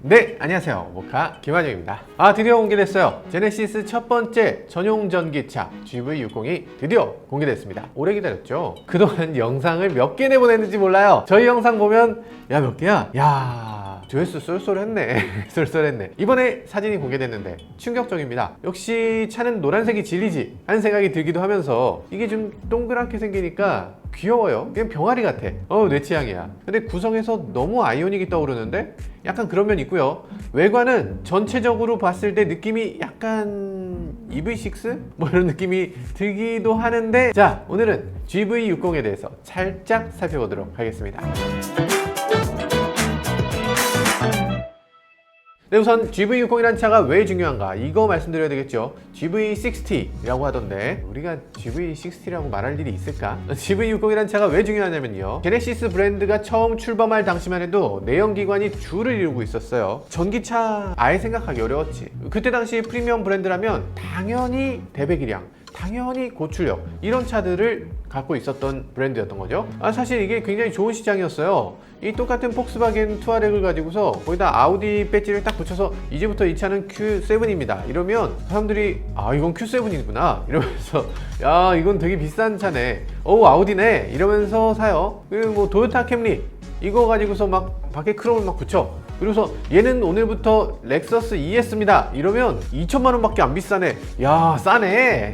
네, 안녕하세요. 모카 김한영입니다. 드디어 공개됐어요. 제네시스 첫 번째 전용 전기차 GV60이 드디어 공개됐습니다. 오래 기다렸죠? 그동안 영상을 몇 개 내보냈는지 몰라요. 저희 영상 보면 야, 몇 개야? 야, 조회수 쏠쏠했네. 쏠쏠했네. 이번에 사진이 공개됐는데 충격적입니다. 역시 차는 노란색이 진리지 하는 생각이 들기도 하면서 이게 좀 동그랗게 생기니까 귀여워요. 그냥 병아리 같아. 내 취향이야. 근데 구성에서 너무 아이오닉이 떠오르는데 약간 그런 면 있고요. 외관은 전체적으로 봤을 때 느낌이 약간 EV6? 뭐 이런 느낌이 들기도 하는데, 자, 오늘은 GV60에 대해서 살짝 살펴보도록 하겠습니다. 네, 우선 GV60이라는 차가 왜 중요한가, 이거 말씀드려야 되겠죠. GV60이라고 하던데 우리가 GV60라고 말할 일이 있을까? GV60이라는 차가 왜 중요하냐면요, 제네시스 브랜드가 처음 출범할 당시만 해도 내연기관이 주를 이루고 있었어요. 전기차 아예 생각하기 어려웠지. 그때 당시 프리미엄 브랜드라면 당연히 대배기량, 당연히 고출력, 이런 차들을 갖고 있었던 브랜드였던 거죠. 사실 이게 굉장히 좋은 시장이었어요. 이 똑같은 폭스바겐 투아렉을 가지고서 거기다 아우디 배지를 딱 붙여서 이제부터 이 차는 Q7입니다 이러면 사람들이 이건 Q7이구나 이러면서 야, 이건 되게 비싼 차네, 아우디네 이러면서 사요. 그리고 뭐 도요타 캠리 이거 가지고서 막 밖에 크롬을 막 붙여. 그래서 얘는 오늘부터 렉서스 ES입니다 이러면 2천만 원밖에 안 비싸네. 야, 싸네.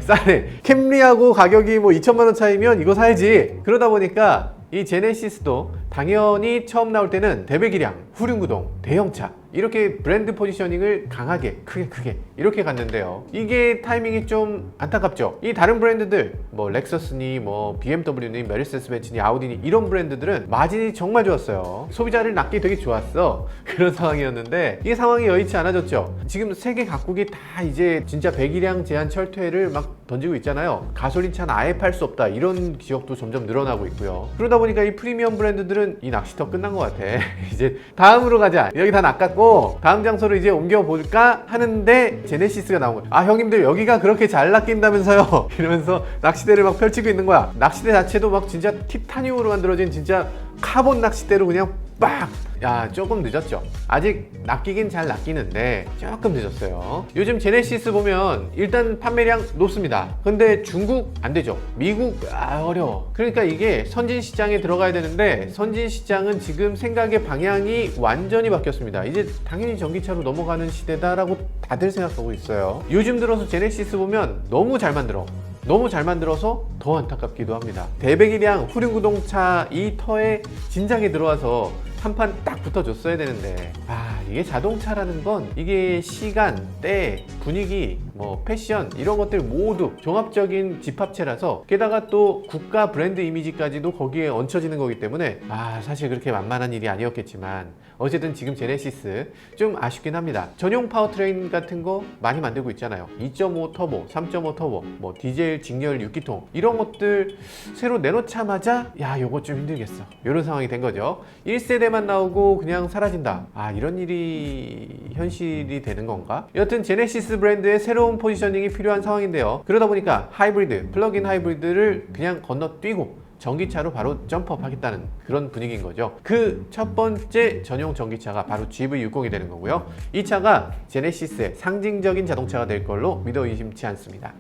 캠리하고 가격이 뭐 2천만 원 차이면 이거 사야지. 그러다 보니까 이 제네시스도 당연히 처음 나올 때는 대배기량, 후륜구동, 대형차 이렇게 브랜드 포지셔닝을 강하게 크게 이렇게 갔는데요, 이게 타이밍이 좀 안타깝죠. 이 다른 브랜드들 뭐 렉서스니 뭐 BMW니 메르세데스 벤츠니 아우디니 이런 브랜드들은 마진이 정말 좋았어요. 소비자를 낳기 되게 좋았어. 그런 상황이었는데 이게 상황이 여의치 않아졌죠. 지금 세계 각국이 다 이제 진짜 배기량 제한 철퇴를 막 던지고 있잖아요. 가솔린차는 아예 팔 수 없다 이런 지역도 점점 늘어나고 있고요. 그러다 보니까 이 프리미엄 브랜드들은 이 낚시터 끝난 것 같아. 이제 다음으로 가자, 여기 다 낚았고 다음 장소로 이제 옮겨볼까 하는데 제네시스가 나온 거야. 형님들 여기가 그렇게 잘 낚인다면서요 이러면서 낚시대를 막 펼치고 있는 거야. 낚시대 자체도 막 진짜 티타늄으로 만들어진 진짜 카본 낚싯대로 그냥 빡! 야, 조금 늦었죠. 아직 낚이긴 잘 낚이는데 조금 늦었어요. 요즘 제네시스 보면 일단 판매량 높습니다. 근데 중국 안 되죠. 미국 어려워. 그러니까 이게 선진 시장에 들어가야 되는데 선진 시장은 지금 생각의 방향이 완전히 바뀌었습니다. 이제 당연히 전기차로 넘어가는 시대다라고 다들 생각하고 있어요. 요즘 들어서 제네시스 보면 너무 잘 만들어서 더 안타깝기도 합니다. 대배기량 후륜구동차 이 터에 진작에 들어와서 한 판 딱 붙어줬어야 되는데, 이게 자동차라는 건 이게 시간, 때, 분위기, 뭐 패션 이런 것들 모두 종합적인 집합체라서, 게다가 또 국가 브랜드 이미지까지도 거기에 얹혀지는 거기 때문에 사실 그렇게 만만한 일이 아니었겠지만 어쨌든 지금 제네시스 좀 아쉽긴 합니다. 전용 파워트레인 같은 거 많이 만들고 있잖아요. 2.5 터보, 3.5 터보, 뭐 디젤 직렬 6기통 이런 것들 새로 내놓자마자 요거 좀 힘들겠어 이런 상황이 된 거죠. 1세대만 나오고 그냥 사라진다, 이런 일이 현실이 되는 건가? 여튼 제네시스 브랜드의 새로운 포지셔닝이 필요한 상황인데요. 그러다 보니까 하이브리드, 플러그인 하이브리드를 그냥 건너뛰고 전기차로 바로 점프업 하겠다는 그런 분위기인 거죠. 그 첫 번째 전용 전기차가 바로 GV60이 되는 거고요. 이 차가 제네시스의 상징적인 자동차가 될 걸로 믿어 의심치 않습니다.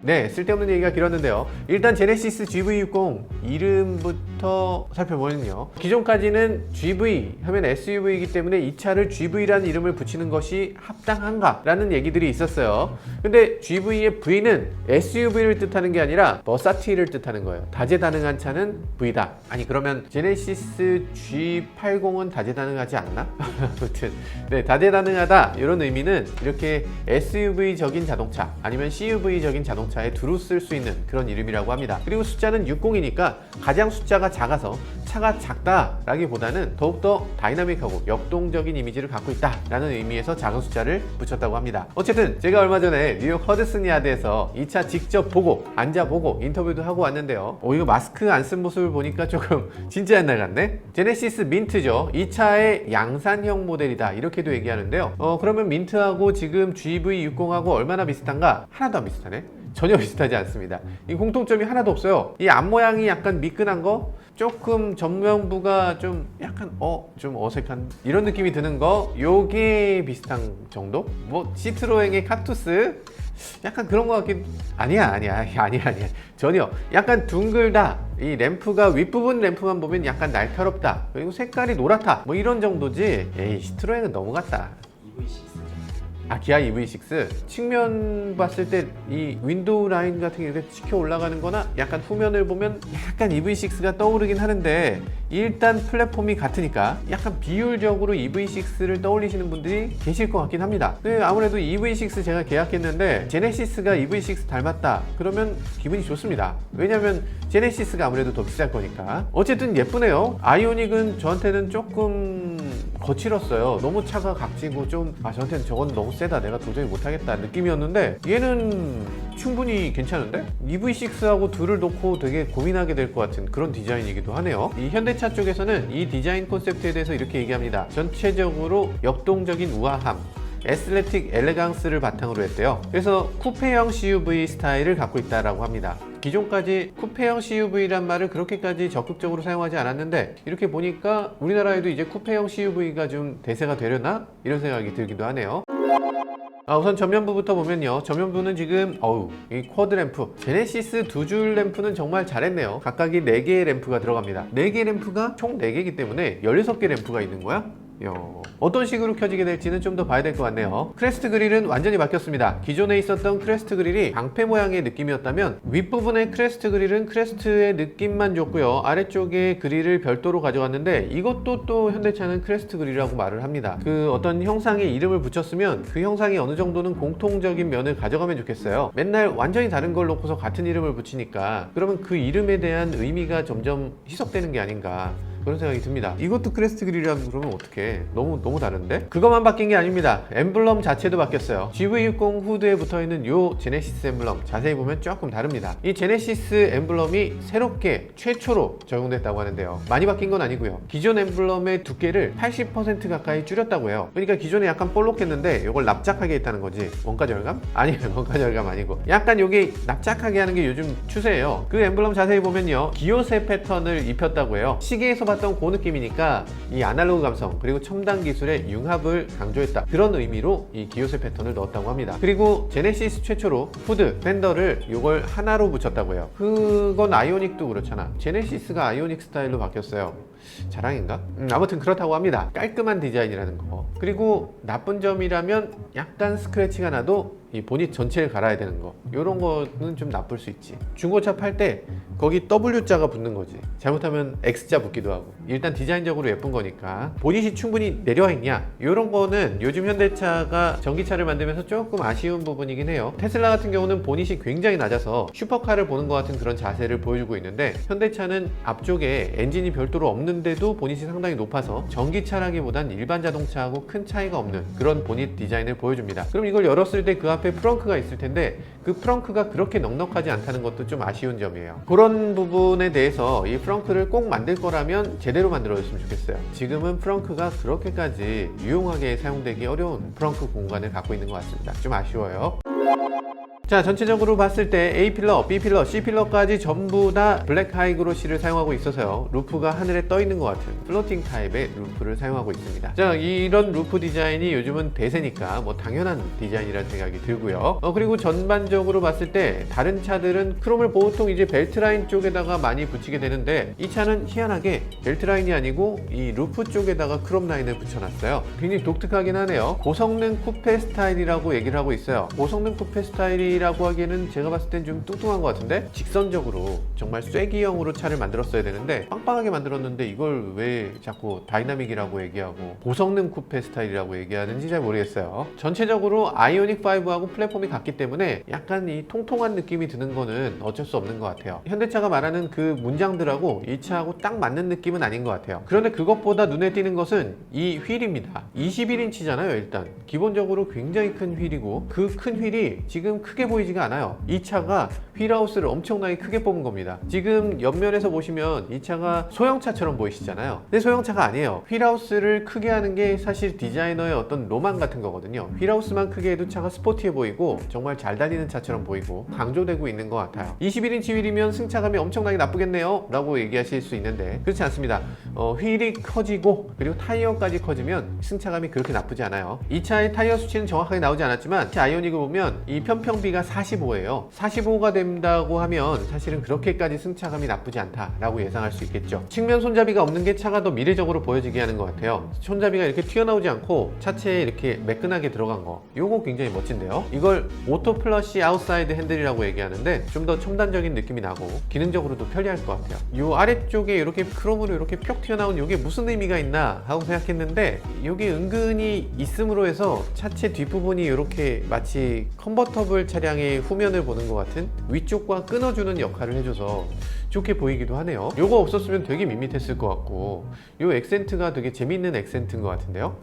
네, 쓸데없는 얘기가 길었는데요. 일단 제네시스 GV60 이름부터 살펴보면요, 기존까지는 GV 하면 SUV이기 때문에 이 차를 GV라는 이름을 붙이는 것이 합당한가? 라는 얘기들이 있었어요. 근데 GV의 V는 SUV를 뜻하는 게 아니라 버사티를 뜻하는 거예요. 다재다능한 차는 V다. 아니, 그러면 제네시스 G80은 다재다능하지 않나? 아무튼 네, 다재다능하다 이런 의미는 이렇게 SUV적인 자동차 아니면 CUV적인 자동차 에 두루 쓸 수 있는 그런 이름이라고 합니다. 그리고 숫자는 60이니까 가장 숫자가 작아서 차가 작다라기보다는 더욱더 다이나믹하고 역동적인 이미지를 갖고 있다라는 의미에서 작은 숫자를 붙였다고 합니다. 어쨌든 제가 얼마 전에 뉴욕 허드슨 야드에서 이 차 직접 보고 앉아보고 인터뷰도 하고 왔는데요. 이거 마스크 안 쓴 모습을 보니까 조금 진짜 옛날 같네. 제네시스 민트죠. 이 차의 양산형 모델이다 이렇게도 얘기하는데요. 그러면 민트하고 지금 GV60하고 얼마나 비슷한가? 하나도 안 비슷하네. 전혀 비슷하지 않습니다. 이 공통점이 하나도 없어요. 이 앞모양이 약간 미끈한 거, 조금 전면부가 좀 약간 좀 어색한 이런 느낌이 드는 거, 요게 비슷한 정도? 뭐 시트로행의 카투스 약간 그런 것 같긴. 아니야 전혀. 약간 둥글다. 이 램프가 윗부분 램프만 보면 약간 날카롭다, 그리고 색깔이 노랗다, 뭐 이런 정도지. 에이, 시트로행은 너무 같다. 기아 EV6 측면 봤을 때 이 윈도우 라인 같은 게 이렇게 치켜 올라가는 거나 약간 후면을 보면 약간 EV6가 떠오르긴 하는데, 일단 플랫폼이 같으니까 약간 비율적으로 EV6를 떠올리시는 분들이 계실 것 같긴 합니다. 아무래도 EV6 제가 계약했는데 제네시스가 EV6 닮았다 그러면 기분이 좋습니다. 왜냐면 제네시스가 아무래도 더 비쌀 거니까. 어쨌든 예쁘네요. 아이오닉은 저한테는 조금 거칠었어요. 너무 차가 각지고 좀 저한테는 저건 너무 세다, 내가 도저히 못하겠다 느낌이었는데, 얘는 충분히 괜찮은데? EV6하고 둘을 놓고 되게 고민하게 될 것 같은 그런 디자인이기도 하네요. 이 현대차 쪽에서는 이 디자인 콘셉트에 대해서 이렇게 얘기합니다. 전체적으로 역동적인 우아함, 에스레틱 엘레강스를 바탕으로 했대요. 그래서 쿠페형 CUV 스타일을 갖고 있다라고 합니다. 기존까지 쿠페형 CUV란 말을 그렇게까지 적극적으로 사용하지 않았는데, 이렇게 보니까 우리나라에도 이제 쿠페형 CUV가 좀 대세가 되려나? 이런 생각이 들기도 하네요. 우선 전면부부터 보면요, 전면부는 지금 이 쿼드 램프, 제네시스 두 줄 램프는 정말 잘했네요. 각각이 4개의 램프가 들어갑니다. 4개의 램프가 총 4개이기 때문에 16개 램프가 있는 거야? 어떤 식으로 켜지게 될지는 좀 더 봐야 될 것 같네요. 크레스트 그릴은 완전히 바뀌었습니다. 기존에 있었던 크레스트 그릴이 방패 모양의 느낌이었다면, 윗부분의 크레스트 그릴은 크레스트의 느낌만 줬고요, 아래쪽에 그릴을 별도로 가져갔는데, 이것도 또 현대차는 크레스트 그릴이라고 말을 합니다. 그 어떤 형상에 이름을 붙였으면 그 형상이 어느 정도는 공통적인 면을 가져가면 좋겠어요. 맨날 완전히 다른 걸 놓고서 같은 이름을 붙이니까 그러면 그 이름에 대한 의미가 점점 희석되는 게 아닌가, 그런 생각이 듭니다. 이것도 크레스트 그릴이라고 그러면 어떡해, 너무 다른데? 그것만 바뀐 게 아닙니다. 엠블럼 자체도 바뀌었어요. GV60 후드에 붙어있는 요 제네시스 엠블럼 자세히 보면 조금 다릅니다. 이 제네시스 엠블럼이 새롭게 최초로 적용됐다고 하는데요, 많이 바뀐 건 아니고요, 기존 엠블럼의 두께를 80% 가까이 줄였다고 해요. 그러니까 기존에 약간 볼록했는데 이걸 납작하게 했다는 거지. 원가 절감? 아니에요, 원가 절감 아니고 약간 요게 납작하게 하는 게 요즘 추세예요. 그 엠블럼 자세히 보면요, 기요세 패턴을 입혔다고 해요. 시계에서 봤던 그 느낌이니까 이 아날로그 감성 그리고 첨단 기술의 융합을 강조했다, 그런 의미로 이 기요세 패턴을 넣었다고 합니다. 그리고 제네시스 최초로 후드, 팬더를 이걸 하나로 붙였다고 해요. 그건 아이오닉도 그렇잖아. 제네시스가 아이오닉 스타일로 바뀌었어요. 자랑인가? 아무튼 그렇다고 합니다. 깔끔한 디자인이라는 거. 그리고 나쁜 점이라면 약간 스크래치가 나도 이 보닛 전체를 갈아야 되는 거, 이런 거는 좀 나쁠 수 있지. 중고차 팔 때 거기 W자가 붙는 거지, 잘못하면 X자 붙기도 하고. 일단 디자인적으로 예쁜 거니까. 보닛이 충분히 내려와 있냐, 이런 거는 요즘 현대차가 전기차를 만들면서 조금 아쉬운 부분이긴 해요. 테슬라 같은 경우는 보닛이 굉장히 낮아서 슈퍼카를 보는 것 같은 그런 자세를 보여주고 있는데, 현대차는 앞쪽에 엔진이 별도로 없는데도 보닛이 상당히 높아서 전기차라기보단 일반 자동차하고 큰 차이가 없는 그런 보닛 디자인을 보여줍니다. 그럼 이걸 열었을 때 그 앞에 프렁크가 있을 텐데, 그 프렁크가 그렇게 넉넉하지 않다는 것도 좀 아쉬운 점이에요. 그런 부분에 대해서 이 프렁크를 꼭 만들 거라면 제대로 만들어줬으면 좋겠어요. 지금은 프렁크가 그렇게까지 유용하게 사용되기 어려운 프렁크 공간을 갖고 있는 것 같습니다. 좀 아쉬워요. 자, 전체적으로 봤을 때 A필러, B필러, C필러까지 전부 다 블랙 하이그로시를 사용하고 있어서요, 루프가 하늘에 떠 있는 것 같은 플로팅 타입의 루프를 사용하고 있습니다. 자, 이런 루프 디자인이 요즘은 대세니까 뭐 당연한 디자인이라는 생각이 들고요. 그리고 전반적으로 봤을 때 다른 차들은 크롬을 보통 이제 벨트라인 쪽에다가 많이 붙이게 되는데, 이 차는 희한하게 벨트라인이 아니고 이 루프 쪽에다가 크롬 라인을 붙여놨어요. 굉장히 독특하긴 하네요. 고성능 쿠페 스타일이라고 얘기를 하고 있어요. 고성능 쿠페 스타일이 라고 하기에는 제가 봤을 땐 좀 뚱뚱한 것 같은데, 직선적으로 정말 쐐기형으로 차를 만들었어야 되는데 빵빵하게 만들었는데, 이걸 왜 자꾸 다이나믹이라고 얘기하고 고성능 쿠페 스타일이라고 얘기하는지 잘 모르겠어요. 전체적으로 아이오닉 5하고 플랫폼이 같기 때문에 약간 이 통통한 느낌이 드는 거는 어쩔 수 없는 것 같아요. 현대차가 말하는 그 문장들하고 이 차하고 딱 맞는 느낌은 아닌 것 같아요. 그런데 그것보다 눈에 띄는 것은 이 휠입니다. 21인치잖아요. 일단 기본적으로 굉장히 큰 휠이고, 그 큰 휠이 지금 크게 크게 보이지가 않아요. 이 차가 휠하우스를 엄청나게 크게 뽑은 겁니다. 지금 옆면에서 보시면 이 차가 소형차처럼 보이시잖아요. 근데 소형차가 아니에요. 휠하우스를 크게 하는 게 사실 디자이너의 어떤 로망 같은 거거든요. 휠하우스만 크게 해도 차가 스포티해 보이고 정말 잘 달리는 차처럼 보이고 강조되고 있는 것 같아요. 21인치 휠이면 승차감이 엄청나게 나쁘겠네요 라고 얘기하실 수 있는데 그렇지 않습니다. 휠이 커지고 그리고 타이어까지 커지면 승차감이 그렇게 나쁘지 않아요. 이 차의 타이어 수치는 정확하게 나오지 않았지만 아이오닉을 보면 이 편평비가 45예요 45가 된다고 하면 사실은 그렇게까지 승차감이 나쁘지 않다라고 예상할 수 있겠죠. 측면 손잡이가 없는 게 차가 더 미래적으로 보여지게 하는 것 같아요. 손잡이가 이렇게 튀어나오지 않고 차체에 이렇게 매끈하게 들어간 거, 요거 굉장히 멋진데요. 이걸 오토 플러시 아웃사이드 핸들이라고 얘기하는데 좀 더 첨단적인 느낌이 나고 기능적으로도 편리할 것 같아요. 요 아래쪽에 이렇게 크롬으로 이렇게 쭉 튀어나온 요게 무슨 의미가 있나 하고 생각했는데 요게 은근히 있음으로 해서 차체 뒷부분이 이렇게 마치 컨버터블 차량의 후면을 보는 것 같은 위쪽과 끊어주는 역할을 해줘서 좋게 보이기도 하네요. 요거 없었으면 되게 밋밋했을 것 같고 요 액센트가 되게 재밌는 액센트인 것 같은데요.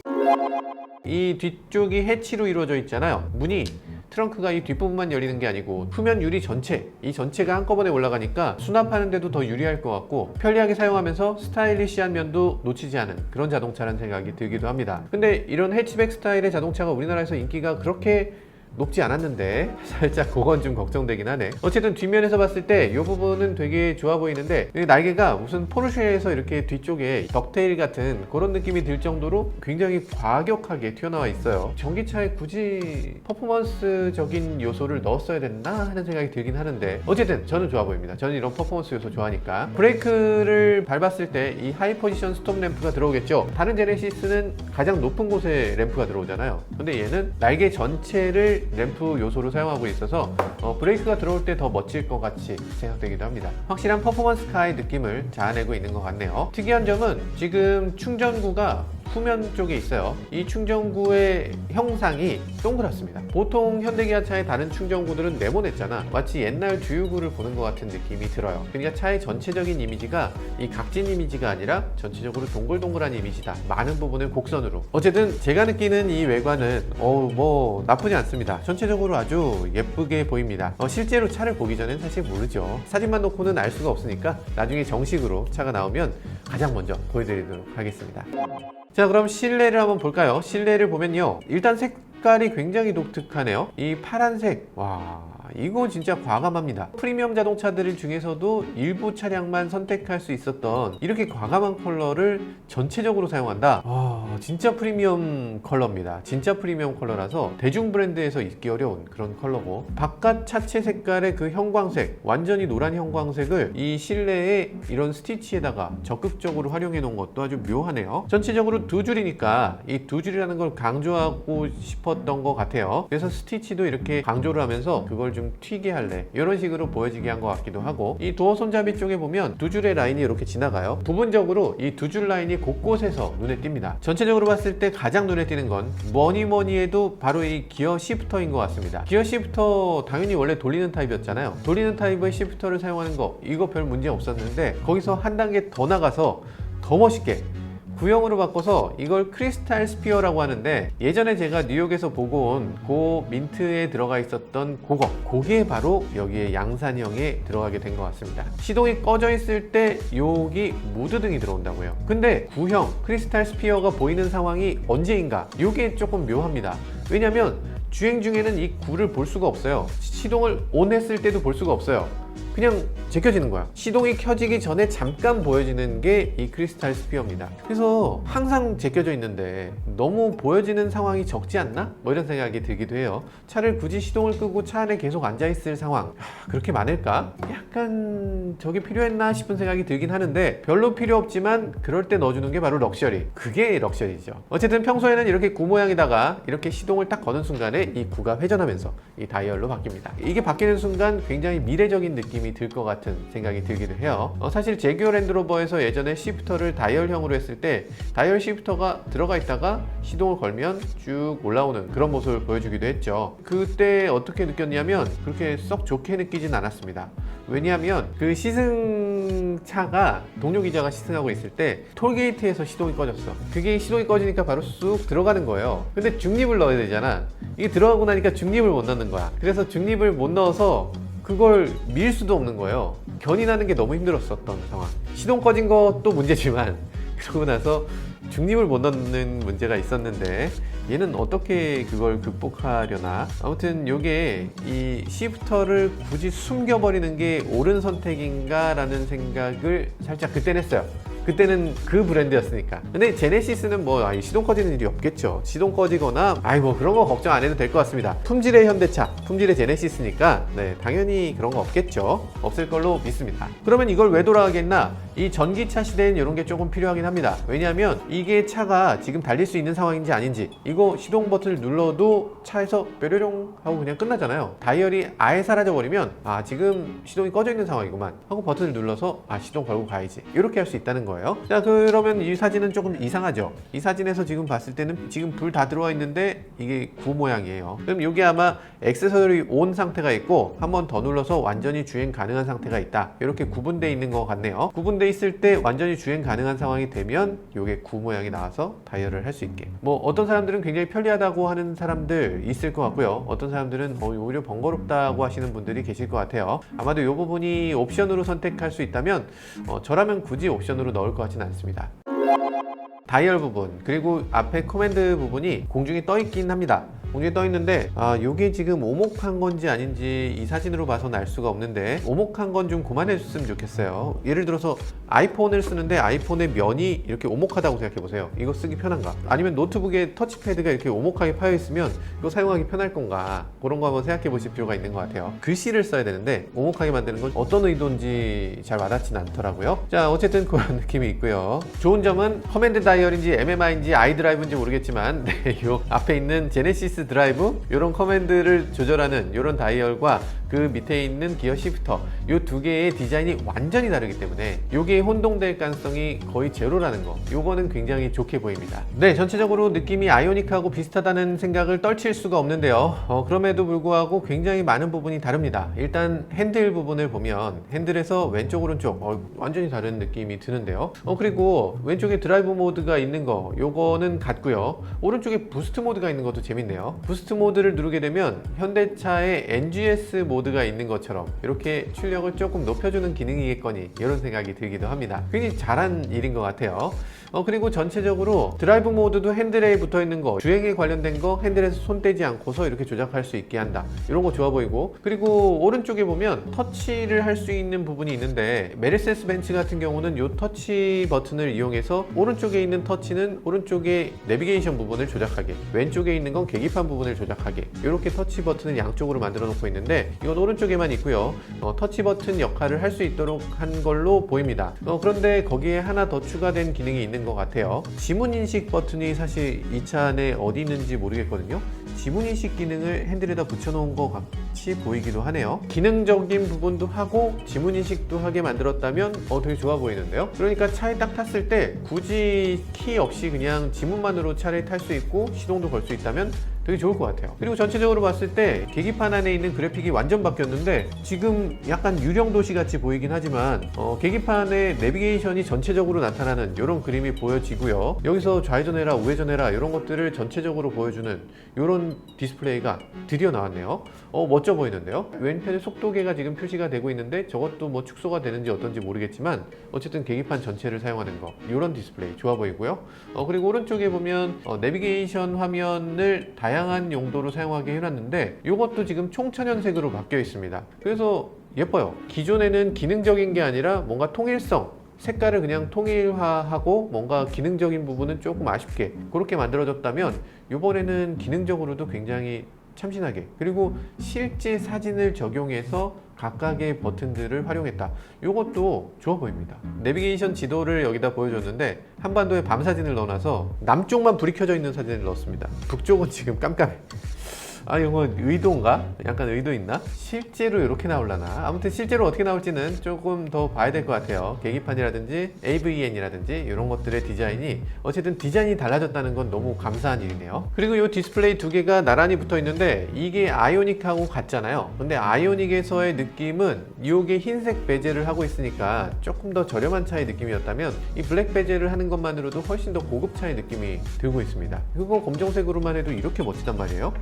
이 뒤쪽이 해치로 이루어져 있잖아요. 문이 트렁크가 이 뒷부분만 열리는 게 아니고 후면 유리 전체, 이 전체가 한꺼번에 올라가니까 수납하는 데도 더 유리할 것 같고 편리하게 사용하면서 스타일리시한 면도 놓치지 않은 그런 자동차라는 생각이 들기도 합니다. 근데 이런 해치백 스타일의 자동차가 우리나라에서 인기가 그렇게 높지 않았는데 살짝 그건 좀 걱정되긴 하네. 어쨌든 뒷면에서 봤을 때 이 부분은 되게 좋아 보이는데 날개가 무슨 포르쉐에서 이렇게 뒤쪽에 덕테일 같은 그런 느낌이 들 정도로 굉장히 과격하게 튀어나와 있어요. 전기차에 굳이 퍼포먼스적인 요소를 넣었어야 됐나 하는 생각이 들긴 하는데 어쨌든 저는 좋아 보입니다. 저는 이런 퍼포먼스 요소 좋아하니까. 브레이크를 밟았을 때 이 하이 포지션 스톱 램프가 들어오겠죠. 다른 제네시스는 가장 높은 곳에 램프가 들어오잖아요. 근데 얘는 날개 전체를 램프 요소로 사용하고 있어서 브레이크가 들어올 때 더 멋질 것 같이 생각되기도 합니다. 확실한 퍼포먼스 카의 느낌을 자아내고 있는 것 같네요. 특이한 점은 지금 충전구가 후면 쪽에 있어요. 이 충전구의 형상이 동그랗습니다. 보통 현대기아차의 다른 충전구들은 네모냈잖아. 마치 옛날 주유구를 보는 것 같은 느낌이 들어요. 그러니까 차의 전체적인 이미지가 이 각진 이미지가 아니라 전체적으로 동글동글한 이미지다. 많은 부분을 곡선으로. 어쨌든 제가 느끼는 이 외관은 뭐 나쁘지 않습니다. 전체적으로 아주 예쁘게 보입니다. 실제로 차를 보기 전엔 사실 모르죠. 사진만 놓고는 알 수가 없으니까 나중에 정식으로 차가 나오면 가장 먼저 보여드리도록 하겠습니다. 자, 그럼 실내를 한번 볼까요? 실내를 보면요, 일단 색깔이 굉장히 독특하네요. 이 파란색, 와, 이거 진짜 과감합니다. 프리미엄 자동차들 중에서도 일부 차량만 선택할 수 있었던 이렇게 과감한 컬러를 전체적으로 사용한다. 와, 진짜 프리미엄 컬러입니다. 진짜 프리미엄 컬러라서 대중 브랜드에서 있기 어려운 그런 컬러고, 바깥 차체 색깔의 그 형광색, 완전히 노란 형광색을 이 실내에 이런 스티치에다가 적극적으로 활용해 놓은 것도 아주 묘하네요. 전체적으로 두 줄이니까 이 두 줄이라는 걸 강조하고 싶었던 것 같아요. 그래서 스티치도 이렇게 강조를 하면서 그걸 좀 튀게 할래, 이런 식으로 보여지게 한 것 같기도 하고, 이 도어 손잡이 쪽에 보면 두 줄의 라인이 이렇게 지나가요. 부분적으로 이 두 줄 라인이 곳곳에서 눈에 띕니다. 전체적으로 봤을 때 가장 눈에 띄는 건 뭐니 해도 바로 이 기어 시프터인 것 같습니다. 기어 시프터 당연히 원래 돌리는 타입이었잖아요. 돌리는 타입의 시프터를 사용하는 거, 이거 별 문제 없었는데 거기서 한 단계 더 나가서 더 멋있게 구형으로 바꿔서 이걸 크리스탈 스피어라고 하는데, 예전에 제가 뉴욕에서 보고 온 그 민트에 들어가 있었던 그게 바로 여기에 양산형에 들어가게 된 것 같습니다. 시동이 꺼져 있을 때 여기 무드등이 들어온다고요. 근데 구형 크리스탈 스피어가 보이는 상황이 언제인가, 이게 조금 묘합니다. 왜냐면 주행 중에는 이 구를 볼 수가 없어요. 시동을 온 했을 때도 볼 수가 없어요. 그냥 제껴지는 거야. 시동이 켜지기 전에 잠깐 보여지는 게 이 크리스탈 스피어입니다. 그래서 항상 제껴져 있는데 너무 보여지는 상황이 적지 않나? 뭐 이런 생각이 들기도 해요. 차를 굳이 시동을 끄고 차 안에 계속 앉아있을 상황, 그렇게 많을까? 약간 저게 필요했나 싶은 생각이 들긴 하는데 별로 필요 없지만 그럴 때 넣어주는 게 바로 럭셔리. 그게 럭셔리죠. 어쨌든 평소에는 이렇게 구 모양이다가 이렇게 시동을 딱 거는 순간에 이 구가 회전하면서 이 다이얼로 바뀝니다. 이게 바뀌는 순간 굉장히 미래적인 느낌이 들 것 같은 생각이 들기도 해요. 사실 제규어 랜드로버에서 예전에 시프터를 다이얼형으로 했을 때 다이얼 시프터가 들어가 있다가 시동을 걸면 쭉 올라오는 그런 모습을 보여주기도 했죠. 그때 어떻게 느꼈냐면 그렇게 썩 좋게 느끼진 않았습니다. 왜냐하면 그 시승 차가 동료 기자가 시승하고 있을 때 톨게이트에서 시동이 꺼졌어. 그게 시동이 꺼지니까 바로 쑥 들어가는 거예요. 근데 중립을 넣어야 되잖아. 이게 들어가고 나니까 중립을 못 넣는 거야. 그래서 중립을 못 넣어서 그걸 밀 수도 없는 거예요. 견인하는 게 너무 힘들었었던 상황. 시동 꺼진 것도 문제지만 그러고 나서 중립을 못 넣는 문제가 있었는데 얘는 어떻게 그걸 극복하려나. 아무튼 요게 이 시프터를 굳이 숨겨버리는 게 옳은 선택인가 라는 생각을 살짝 그때는 했어요. 그때는 그 브랜드였으니까. 근데 제네시스는 뭐 시동 꺼지는 일이 없겠죠. 시동 꺼지거나 뭐 그런 거 걱정 안 해도 될 것 같습니다. 품질의 현대차, 품질의 제네시스니까 네, 당연히 그런 거 없겠죠. 없을 걸로 믿습니다. 그러면 이걸 왜 돌아가겠나? 이 전기차 시대엔 이런 게 조금 필요하긴 합니다. 왜냐하면 이게 차가 지금 달릴 수 있는 상황인지 아닌지, 이거 시동 버튼을 눌러도 차에서 뾰로롱 하고 그냥 끝나잖아요. 다이얼이 아예 사라져 버리면 지금 시동이 꺼져 있는 상황이구만 하고 버튼을 눌러서 시동 걸고 가야지, 이렇게 할 수 있다는 거예요. 자, 그러면 이 사진은 조금 이상하죠. 이 사진에서 지금 봤을 때는 지금 불 다 들어와 있는데 이게 구 모양이에요. 그럼 이게 아마 액세서리 온 상태가 있고 한 번 더 눌러서 완전히 주행 가능한 상태가 있다, 이렇게 구분되어 있는 것 같네요. 구분되어 있을 때 완전히 주행 가능한 상황이 되면 이게 구 모양이 나와서 다이얼을 할 수 있게. 뭐 어떤 사람들은 굉장히 편리하다고 하는 사람들 있을 것 같고요. 어떤 사람들은 오히려 번거롭다고 하시는 분들이 계실 것 같아요. 아마도 이 부분이 옵션으로 선택할 수 있다면 저라면 굳이 옵션으로 넣을 것 같지는 않습니다. 다이얼 부분, 그리고 앞에 커맨드 부분이 공중에 떠 있긴 합니다. 공중에 떠 있는데 요게 지금 오목한 건지 아닌지 이 사진으로 봐서는 알 수가 없는데, 오목한 건 좀 그만해 줬으면 좋겠어요. 예를 들어서 아이폰을 쓰는데 아이폰의 면이 이렇게 오목하다고 생각해 보세요. 이거 쓰기 편한가? 아니면 노트북에 터치패드가 이렇게 오목하게 파여 있으면 이거 사용하기 편할 건가? 그런 거 한번 생각해 보실 필요가 있는 것 같아요. 글씨를 써야 되는데 오목하게 만드는 건 어떤 의도인지 잘 와닿진 않더라고요. 자, 어쨌든 그런 느낌이 있고요. 좋은 점은 커맨드 다이얼인지 MMI인지 아이드라이브인지 모르겠지만 요 앞에 있는 제네시스 드라이브, 이런 커맨드를 조절하는 이런 다이얼과 그 밑에 있는 기어 시프터, 이 두 개의 디자인이 완전히 다르기 때문에 이게 혼동될 가능성이 거의 제로라는 거, 요거는 굉장히 좋게 보입니다. 네, 전체적으로 느낌이 아이오닉하고 비슷하다는 생각을 떨칠 수가 없는데요. 그럼에도 불구하고 굉장히 많은 부분이 다릅니다. 일단 핸들 부분을 보면 핸들에서 왼쪽 오른쪽 완전히 다른 느낌이 드는데요. 그리고 왼쪽에 드라이브 모드가 있는 거, 요거는 같고요. 오른쪽에 부스트 모드가 있는 것도 재밌네요. 부스트 모드를 누르게 되면 현대차에 NGS 모드가 있는 것처럼 이렇게 출력을 조금 높여주는 기능이겠거니, 이런 생각이 들기도 합니다. 굉장히 잘한 일인 것 같아요. 그리고 전체적으로 드라이브 모드도 핸들에 붙어 있는 거, 주행에 관련된 거 핸들에서 손 떼지 않고서 이렇게 조작할 수 있게 한다, 이런 거 좋아 보이고, 그리고 오른쪽에 보면 터치를 할 수 있는 부분이 있는데 메르세데스 벤츠 같은 경우는 이 터치 버튼을 이용해서 오른쪽에 있는 터치는 오른쪽에 내비게이션 부분을 조작하게, 왼쪽에 있는 건 계기판 부분을 조작하게, 이렇게 터치 버튼을 양쪽으로 만들어 놓고 있는데 이건 오른쪽에만 있고요. 터치 버튼 역할을 할 수 있도록 한 걸로 보입니다. 그런데 거기에 하나 더 추가된 기능이 있는 것 같아요. 지문인식 버튼이 사실 이 차 안에 어디 있는지 모르겠거든요. 지문인식 기능을 핸들에다 붙여놓은 것 같이 보이기도 하네요. 기능적인 부분도 하고 지문인식도 하게 만들었다면 되게 좋아 보이는데요. 그러니까 차에 딱 탔을 때 굳이 키 없이 그냥 지문만으로 차를 탈 수 있고 시동도 걸 수 있다면 되게 좋을 것 같아요. 그리고 전체적으로 봤을 때 계기판 안에 있는 그래픽이 완전 바뀌었는데 지금 약간 유령 도시 같이 보이긴 하지만 계기판에 내비게이션이 전체적으로 나타나는 이런 그림이 보여지고요. 여기서 좌회전해라 우회전해라 이런 것들을 전체적으로 보여주는 이런 디스플레이가 드디어 나왔네요. 멋져 보이는데요. 왼편에 속도계가 지금 표시가 되고 있는데 저것도 뭐 축소가 되는지 어떤지 모르겠지만 어쨌든 계기판 전체를 사용하는 거, 이런 디스플레이 좋아 보이고요. 그리고 오른쪽에 보면 내비게이션 화면을 다양한 용도로 사용하게 해놨는데 이것도 지금 총천연색으로 바뀌어 있습니다. 그래서 예뻐요. 기존에는 기능적인 게 아니라 뭔가 통일성, 색깔을 그냥 통일화하고 뭔가 기능적인 부분은 조금 아쉽게 그렇게 만들어졌다면 이번에는 기능적으로도 굉장히 참신하게, 그리고 실제 사진을 적용해서 각각의 버튼들을 활용했다, 이것도 좋아 보입니다. 내비게이션 지도를 여기다 보여줬는데 한반도에 밤 사진을 넣어놔서 남쪽만 불이 켜져 있는 사진을 넣었습니다. 북쪽은 지금 깜깜해. 아, 이건 의도인가? 약간 의도 있나? 실제로 이렇게 나올라나? 아무튼 실제로 어떻게 나올지는 조금 더 봐야 될 것 같아요. 계기판이라든지 AVN이라든지 이런 것들의 디자인이 어쨌든 디자인이 달라졌다는 건 너무 감사한 일이네요. 그리고 이 디스플레이 두 개가 나란히 붙어 있는데 이게 아이오닉하고 같잖아요. 근데 아이오닉에서의 느낌은 이게 흰색 베젤을 하고 있으니까 조금 더 저렴한 차의 느낌이었다면 이 블랙 베젤을 하는 것만으로도 훨씬 더 고급 차의 느낌이 들고 있습니다. 그거 검정색으로만 해도 이렇게 멋지단 말이에요.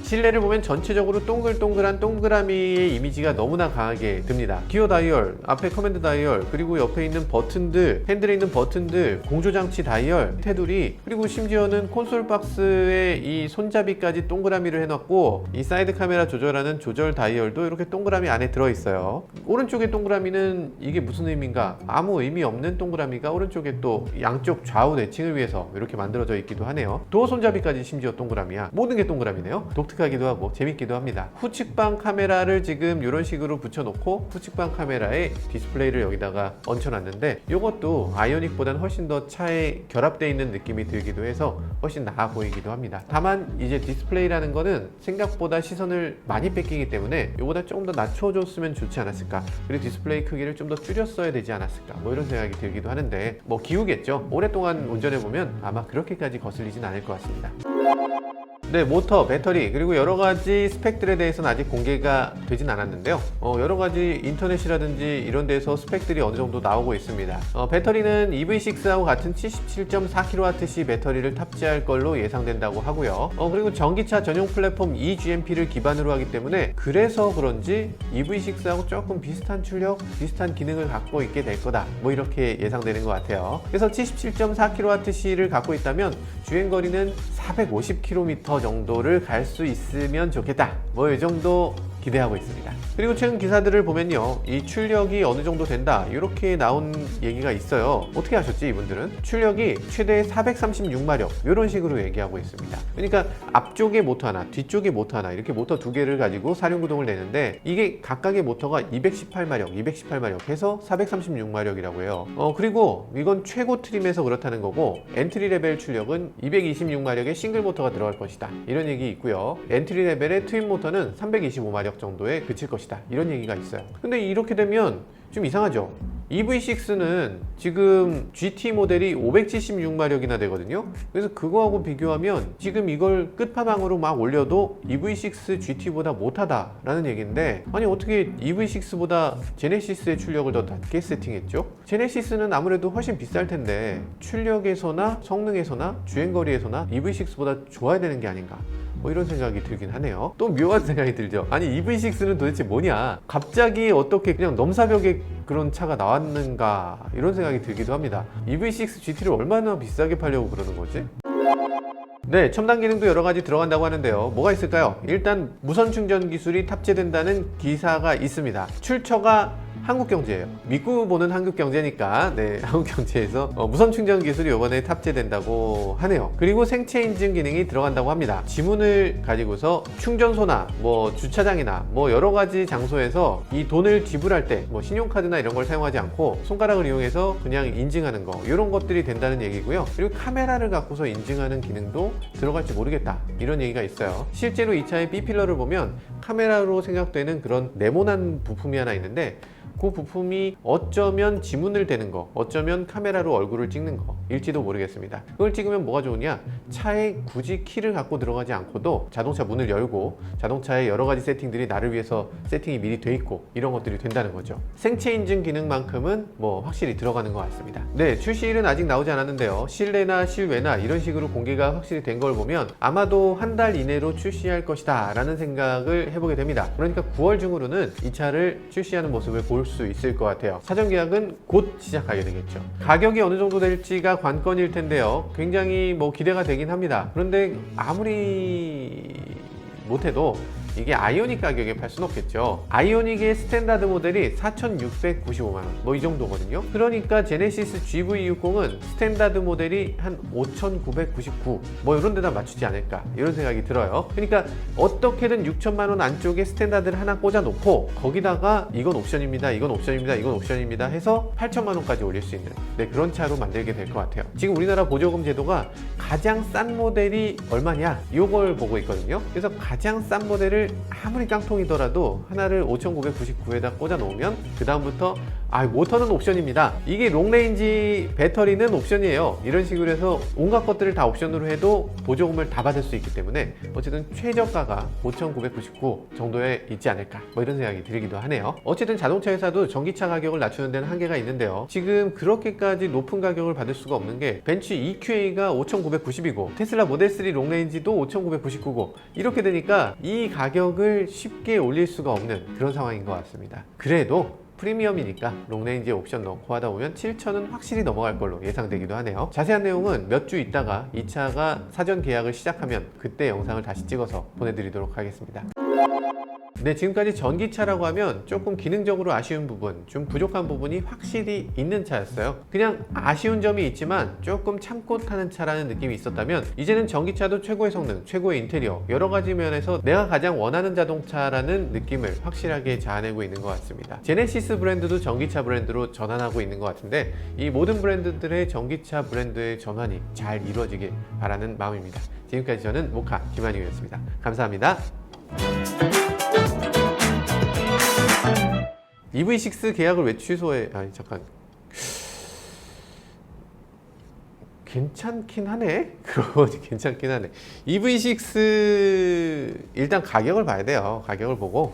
실내를 보면 전체적으로 동글동글한 동그라미의 이미지가 너무나 강하게 듭니다. 기어 다이얼, 앞에 커맨드 다이얼, 그리고 옆에 있는 버튼들, 핸들에 있는 버튼들, 공조장치 다이얼, 테두리, 그리고 심지어는 콘솔 박스에 이 손잡이까지 동그라미를 해놨고 이 사이드 카메라 조절하는 조절 다이얼도 이렇게 동그라미 안에 들어있어요. 오른쪽에 동그라미는 이게 무슨 의미인가? 아무 의미 없는 동그라미가 오른쪽에 또 양쪽 좌우 내칭을 위해서 이렇게 만들어져 있기도 하네요. 도어 손잡이까지 심지어 동그라미야. 모든 게 동그라미네요. 독특하기도 하고 재밌기도 합니다. 후측방 카메라를 지금 이런 식으로 붙여놓고 후측방 카메라에 디스플레이를 여기다가 얹혀놨는데 이것도 아이오닉보다는 훨씬 더 차에 결합되어 있는 느낌이 들기도 해서 훨씬 나아 보이기도 합니다. 다만 이제 디스플레이라는 거는 생각보다 시선을 많이 뺏기기 때문에 이거보다 조금 더 낮춰줬으면 좋지 않았을까, 그리고 디스플레이 크기를 좀 더 줄였어야 되지 않았을까, 뭐 이런 생각이 들기도 하는데 뭐 기우겠죠. 오랫동안 운전해보면 아마 그렇게까지 거슬리진 않을 것 같습니다. 네, 모터, 배터리, 그리고 여러 가지 스펙들에 대해서는 아직 공개가 되진 않았는데요. 여러 가지 인터넷이라든지 이런 데서 스펙들이 어느 정도 나오고 있습니다. 배터리는 EV6하고 같은 77.4kWh 배터리를 탑재할 걸로 예상된다고 하고요. 그리고 전기차 전용 플랫폼 eGMP를 기반으로 하기 때문에 그래서 그런지 EV6하고 조금 비슷한 출력, 비슷한 기능을 갖고 있게 될 거다, 뭐 이렇게 예상되는 것 같아요. 그래서 77.4kWh를 갖고 있다면 주행거리는 450km 정도를 갈 수 있으면 좋겠다, 뭐 이 정도 기대하고 있습니다. 그리고 최근 기사들을 보면요, 이 출력이 어느 정도 된다 이렇게 나온 얘기가 있어요. 어떻게 하셨지 이분들은? 출력이 최대 436마력 이런 식으로 얘기하고 있습니다. 그러니까 앞쪽에 모터 하나, 뒤쪽에 모터 하나, 이렇게 모터 두 개를 가지고 사륜구동을 내는데 이게 각각의 모터가 218마력 해서 436마력이라고 해요. 그리고 이건 최고 트림에서 그렇다는 거고, 엔트리 레벨 출력은 226마력의 싱글 모터가 들어갈 것이다, 이런 얘기 있고요. 엔트리 레벨의 트윈 모터는 325마력 정도에 그칠 것이다, 이런 얘기가 있어요. 근데 이렇게 되면 좀 이상하죠. EV6는 지금 GT 모델이 576마력이나 되거든요. 그래서 그거하고 비교하면 지금 이걸 끝판왕으로 막 올려도 EV6 GT보다 못하다 라는 얘기인데, 아니 어떻게 EV6보다 제네시스의 출력을 더 낮게 세팅했죠? 제네시스는 아무래도 훨씬 비쌀 텐데 출력에서나 성능에서나 주행거리에서나 EV6보다 좋아야 되는 게 아닌가, 뭐 이런 생각이 들긴 하네요. 또 묘한 생각이 들죠. 아니 EV6는 도대체 뭐냐, 갑자기 어떻게 그냥 넘사벽에 그런 차가 나왔는가, 이런 생각이 들기도 합니다. EV6 GT를 얼마나 비싸게 팔려고 그러는 거지? 네, 첨단 기능도 여러 가지 들어간다고 하는데요. 뭐가 있을까요? 일단 무선 충전 기술이 탑재된다는 기사가 있습니다. 출처가 한국경제예요. 믿고 보는 한국경제니까, 네, 한국경제에서 무선 충전 기술이 이번에 탑재된다고 하네요. 그리고 생체 인증 기능이 들어간다고 합니다. 지문을 가지고서 충전소나 뭐 주차장이나 뭐 여러 가지 장소에서 이 돈을 지불할 때 뭐 신용카드나 이런 걸 사용하지 않고 손가락을 이용해서 그냥 인증하는 거, 이런 것들이 된다는 얘기고요. 그리고 카메라를 갖고서 인증하는 기능도 들어갈지 모르겠다, 이런 얘기가 있어요. 실제로 이 차의 B필러를 보면 카메라로 생각되는 그런 네모난 부품이 하나 있는데, 그 부품이 어쩌면 지문을 대는 거, 어쩌면 카메라로 얼굴을 찍는 거 일지도 모르겠습니다. 그걸 찍으면 뭐가 좋으냐, 차에 굳이 키를 갖고 들어가지 않고도 자동차 문을 열고 자동차에 여러 가지 세팅들이 나를 위해서 세팅이 미리 돼 있고 이런 것들이 된다는 거죠. 생체 인증 기능만큼은 뭐 확실히 들어가는 것 같습니다. 네, 출시일은 아직 나오지 않았는데요. 실내나 실외나 이런 식으로 공개가 확실히 된 걸 보면 아마도 한 달 이내로 출시할 것이다 라는 생각을 해보게 됩니다. 그러니까 9월 중으로는 이 차를 출시하는 모습을 볼 수 있을 것 같아요. 사전 계약은 곧 시작하게 되겠죠. 가격이 어느 정도 될지가 관건일 텐데요. 굉장히 뭐 기대가 되긴 합니다. 그런데 아무리 못해도 이게 아이오닉 가격에 팔 수는 없겠죠. 아이오닉의 스탠다드 모델이 4,695만원 뭐 이 정도거든요. 그러니까 제네시스 GV60은 스탠다드 모델이 한 5,999 뭐 이런 데다 맞추지 않을까 이런 생각이 들어요. 그러니까 어떻게든 6천만원 안쪽에 스탠다드를 하나 꽂아 놓고 거기다가 이건 옵션입니다, 이건 옵션입니다, 이건 옵션입니다 해서 8천만원까지 올릴 수 있는 그런 차로 만들게 될 것 같아요. 지금 우리나라 보조금 제도가 가장 싼 모델이 얼마냐 이걸 보고 있거든요. 그래서 가장 싼 모델을 아무리 깡통이더라도 하나를 5,999에다 꽂아 놓으면 그 다음부터 모터는 옵션입니다, 이게 롱레인지 배터리는 옵션이에요, 이런 식으로 해서 온갖 것들을 다 옵션으로 해도 보조금을 다 받을 수 있기 때문에 어쨌든 최저가가 5,999 정도에 있지 않을까 뭐 이런 생각이 들기도 하네요. 어쨌든 자동차 회사도 전기차 가격을 낮추는 데는 한계가 있는데요. 지금 그렇게까지 높은 가격을 받을 수가 없는 게 벤츠 EQA가 5,990이고 테슬라 모델 3 롱레인지도 5,999고 이렇게 되니까 이 가격을 쉽게 올릴 수가 없는 그런 상황인 것 같습니다. 그래도 프리미엄이니까 롱레인지에 옵션 넣고 하다 보면 7,000은 확실히 넘어갈 걸로 예상되기도 하네요. 자세한 내용은 몇 주 있다가 이 차가 사전 계약을 시작하면 그때 영상을 다시 찍어서 보내드리도록 하겠습니다. 네, 지금까지 전기차라고 하면 조금 기능적으로 아쉬운 부분, 좀 부족한 부분이 확실히 있는 차였어요. 그냥 아쉬운 점이 있지만 조금 참고 타는 차라는 느낌이 있었다면 이제는 전기차도 최고의 성능, 최고의 인테리어 여러 가지 면에서 내가 가장 원하는 자동차라는 느낌을 확실하게 자아내고 있는 것 같습니다. 제네시스 브랜드도 전기차 브랜드로 전환하고 있는 것 같은데 이 모든 브랜드들의 전기차 브랜드의 전환이 잘 이루어지길 바라는 마음입니다. 지금까지 저는 모카 김한용이었습니다. 감사합니다. EV6 계약을 왜 취소해? 잠깐. 괜찮긴 하네? 그거 괜찮긴 하네. EV6 일단 가격을 봐야 돼요. 가격을 보고